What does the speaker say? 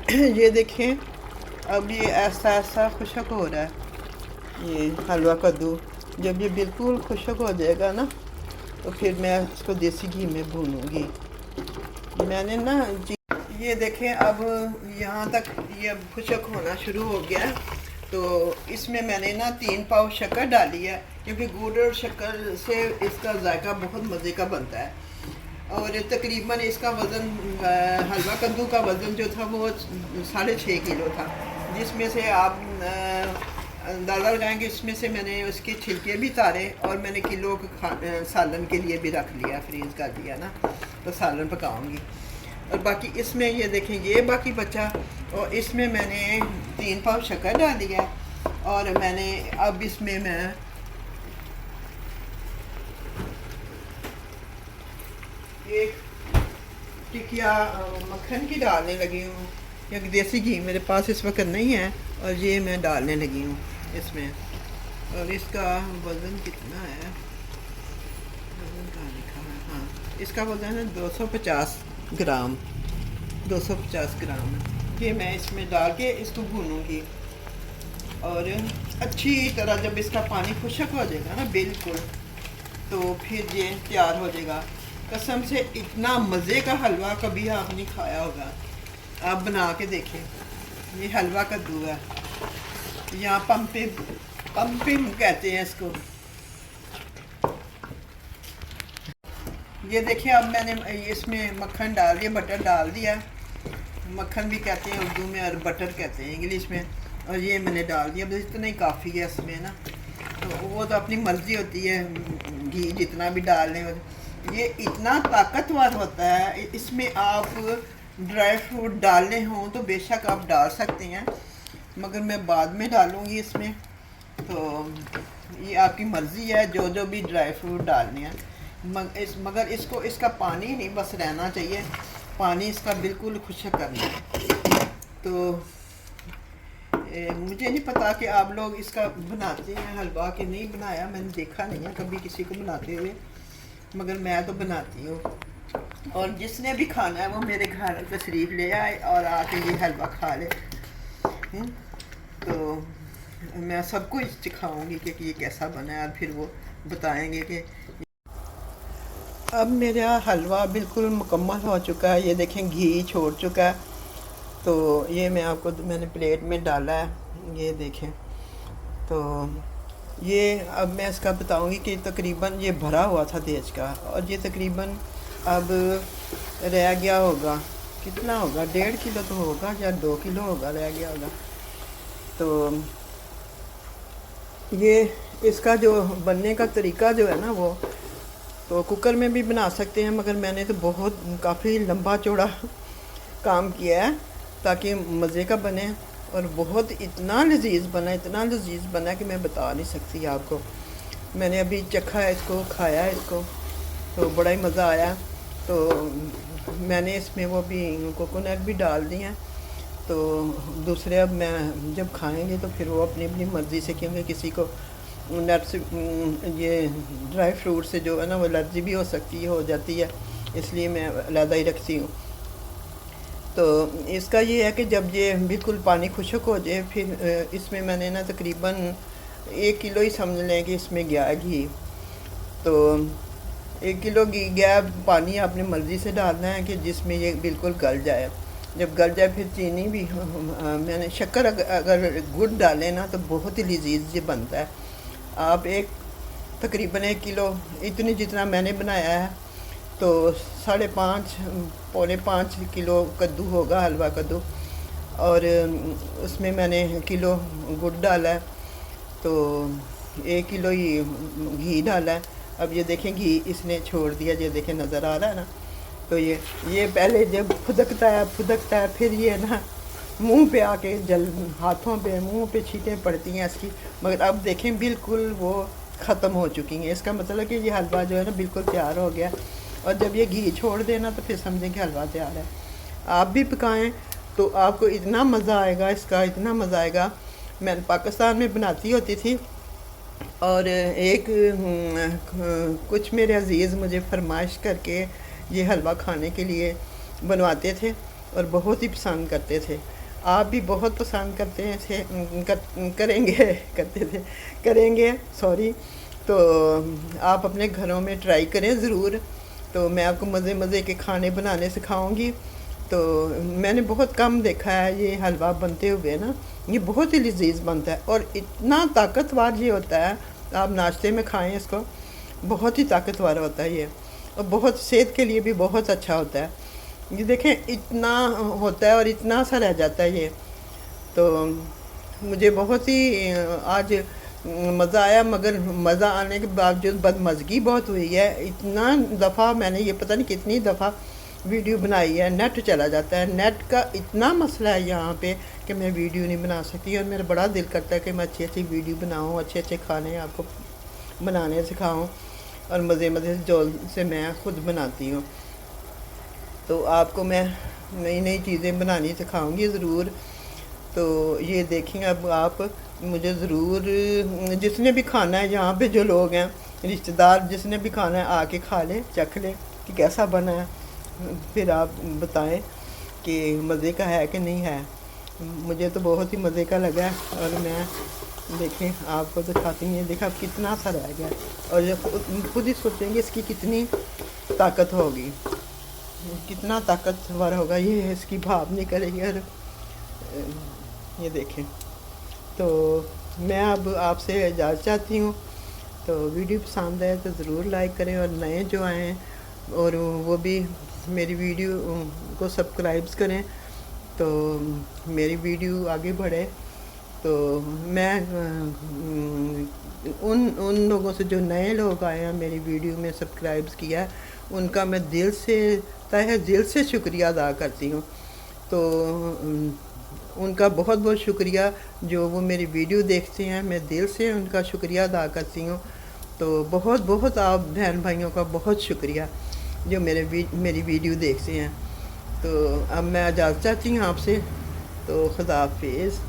ये देखें, अब ये ऐसा ऐसा खुशक हो रहा है ये हलवा कद्दू। जब ये बिल्कुल खुशक हो जाएगा ना, तो फिर मैं इसको देसी घी में भूनूंगी। मैंने ना ये देखें, अब यहाँ तक ये अब खुशक होना शुरू हो गया है। तो इसमें मैंने ना 3 पाव शक्कर डाली है, क्योंकि गुड़ और शक्कर से इसका जायका बहुत मज़े का बनता है। और तकरीबन इसका वज़न, हलवा कद्दू का वज़न जो था वो 6.5 किलो था, जिसमें से आप अंदाज़ा लगाएंगे। इसमें से मैंने उसके छिलके भी तारे, और मैंने किलो सालन के लिए भी रख लिया, फ्रीज़ कर दिया ना, तो सालन पकाऊंगी। और बाकी इसमें ये देखें, ये बाकी बचा, और इसमें मैंने 3 पाव शक्कर डाली है। और मैंने अब इसमें मैं एक टिकिया मक्खन की डालने लगी हूँ, क्योंकि देसी घी मेरे पास इस वक्त नहीं है, और ये मैं डालने लगी हूँ इसमें। और इसका वज़न कितना है, वज़न कहाँ लिखा है, हाँ, इसका वज़न है 250 ग्राम, 250 ग्राम है। ये मैं इसमें डाल के इसको भूनूंगी। और अच्छी तरह जब इसका पानी खुशक हो जाएगा ना बिल्कुल, तो फिर ये तैयार हो जाएगा। कसम से इतना मज़े का हलवा कभी आप नहीं खाया होगा, आप बना के देखें। ये हलवा कद्दू है, यहाँ पंपिंग कहते हैं इसको। ये देखिए, अब मैंने इसमें मक्खन डाल दिया, बटर डाल दिया। मक्खन भी कहते हैं उर्दू में, और बटर कहते हैं इंग्लिश में। और ये मैंने डाल दिया, बस इतना ही काफ़ी है इसमें ना। तो वो तो अपनी मर्ज़ी होती है, घी जितना भी डाल लें। ये इतना ताकतवर होता है, इसमें आप ड्राई फ्रूट डालने हों तो बेशक आप डाल सकते हैं, मगर मैं बाद में डालूँगी इसमें। तो ये आपकी मर्ज़ी है, जो जो भी ड्राई फ्रूट डालने हैं। मगर इसको, इसका पानी नहीं बस रहना चाहिए, पानी इसका बिल्कुल खुशक करना है। तो मुझे नहीं पता कि आप लोग इसका बनाते हैं हलवा कि नहीं बनाया, मैंने देखा नहीं है कभी किसी को बनाते हुए, मगर मैं तो बनाती हूँ। और जिसने भी खाना है वो मेरे घर तशरीफ़ ले आए और आके ये हलवा खा ले। तो मैं सबको सिखाऊंगी कि ये कैसा बना है, और फिर वो बताएंगे कि। अब मेरा हलवा बिल्कुल मुकम्मल हो चुका है, ये देखें घी छोड़ चुका है। तो ये मैं आपको, मैंने प्लेट में डाला है, ये देखें। तो ये अब मैं इसका बताऊंगी कि तकरीबन ये भरा हुआ था तेज का, और ये तकरीबन अब रह गया होगा, कितना होगा, 1.5 किलो तो होगा, या 2 किलो होगा, रह गया होगा। तो ये इसका जो बनने का तरीका जो है ना, वो तो कुकर में भी बना सकते हैं, मगर मैंने तो बहुत काफ़ी लंबा चौड़ा काम किया है ताकि मज़े का बने। और बहुत इतना लजीज बना, इतना लजीज बना कि मैं बता नहीं सकती आपको। मैंने अभी चखा है इसको, खाया है इसको, तो बड़ा ही मज़ा आया। तो मैंने इसमें वो भी कोकोनट भी डाल दी हैं। तो दूसरे अब मैं जब खाएंगे तो फिर वो अपनी अपनी मर्ज़ी से, क्योंकि किसी को नट्स, ये ड्राई फ्रूट से जो है ना वो एलर्जी भी हो सकती है, हो जाती है, इसलिए मैं अलहदा ही रखती हूँ। तो इसका ये है कि जब ये बिल्कुल पानी खुशक हो जाए, फिर इसमें मैंने ना तकरीबन 1 किलो ही समझ लें कि इसमें गया है घी। तो 1 किलो घी गया, पानी अपनी मर्ज़ी से डालना है कि जिसमें ये बिल्कुल गल जाए। जब गल जाए फिर चीनी भी, मैंने शक्कर अगर गुड़ डालें ना तो बहुत ही लजीज ये बनता है। आप तकरीबन 1 किलो, इतनी जितना मैंने बनाया है, तो 5.5 पौने 5 किलो कद्दू होगा, हलवा कद्दू। और उसमें मैंने किलो गुड़ डाला है, तो 1 किलो ही घी डाला है। अब ये देखें घी इसने छोड़ दिया, ये देखें नज़र आ रहा है ना। तो ये पहले जब फुदकता है, फिर ये ना मुंह पे आके हाथों पे, मुंह पे छींटें पड़ती हैं इसकी, मगर अब देखें बिल्कुल वो ख़त्म हो चुकी हैं। इसका मतलब है कि ये हलवा जो है ना बिल्कुल तैयार हो गया। और जब ये घी छोड़ देना तो फिर समझें कि हलवा तैयार है। आप भी पकाएं तो आपको इतना मज़ा आएगा इसका, इतना मज़ा आएगा। मैं पाकिस्तान में बनाती होती थी, और कुछ मेरे अज़ीज़ मुझे फरमाइश करके ये हलवा खाने के लिए बनवाते थे, और बहुत ही पसंद करते थे। आप भी बहुत पसंद करते हैं इसे, करेंगे करते थे, करेंगे, सॉरी। तो आप अपने घरों में ट्राई करें ज़रूर। तो मैं आपको मज़े मज़े के खाने बनाने सिखाऊंगी। तो मैंने बहुत कम देखा है ये हलवा बनते हुए ना, ये बहुत ही लजीज बनता है और इतना ताकतवर ये होता है। आप नाश्ते में खाएं इसको, बहुत ही ताकतवर होता है ये, और बहुत सेहत के लिए भी बहुत अच्छा होता है। ये देखें इतना होता है और इतना सा रह जाता है ये। तो मुझे बहुत ही आज मज़ा आया, मगर मज़ा आने के बावजूद बदमज़गी बहुत हुई है। इतना दफ़ा मैंने ये पता नहीं कितनी दफ़ा वीडियो बनाई है, नेट चला जाता है। नेट का इतना मसला है यहाँ पे कि मैं वीडियो नहीं बना सकती, और मेरा बड़ा दिल करता है कि मैं अच्छी अच्छी वीडियो बनाऊँ, अच्छे अच्छे खाने आपको बनाने सिखाऊँ, और मज़े मज़े से जो से मैं खुद बनाती हूँ। तो आपको मैं नई नई चीज़ें बनानी सिखाऊंगी ज़रूर। तो ये देखें अब आप, मुझे ज़रूर जिसने भी खाना है, यहाँ पे जो लोग हैं रिश्तेदार, जिसने भी खाना है आके खा ले, चख ले कि कैसा बना है, फिर आप बताएं कि मज़े का है कि नहीं है। मुझे तो बहुत ही मज़े का लगा है, और मैं देखें आपको दिखाती हूँ। देखा अब कितना सा रह गया, और ये खुद ही सोचेंगे इसकी कितनी ताकत होगी, कितना ताकतवर होगा ये, इसकी भाप नहीं करेगी। और ये देखें। तो मैं अब आपसे इजाज़त चाहती हूँ। तो वीडियो पसंद आए तो ज़रूर लाइक करें, और नए जो आए हैं और वो भी मेरी वीडियो को सब्सक्राइब करें, तो मेरी वीडियो आगे बढ़े। तो मैं उन उन लोगों से, जो नए लोग आए हैं मेरी वीडियो में सब्सक्राइब किया, उनका मैं दिल से, तहे दिल से शुक्रिया अदा करती हूँ। तो उनका बहुत बहुत शुक्रिया, जो वो मेरी वीडियो देखते हैं, मैं दिल से उनका शुक्रिया अदा करती हूँ। तो बहुत बहुत आप बहन भाइयों का बहुत शुक्रिया जो मेरी वीडियो देखते हैं। तो अब मैं इजाज़त चाहती हूँ आपसे। तो खुदा हाफिज़।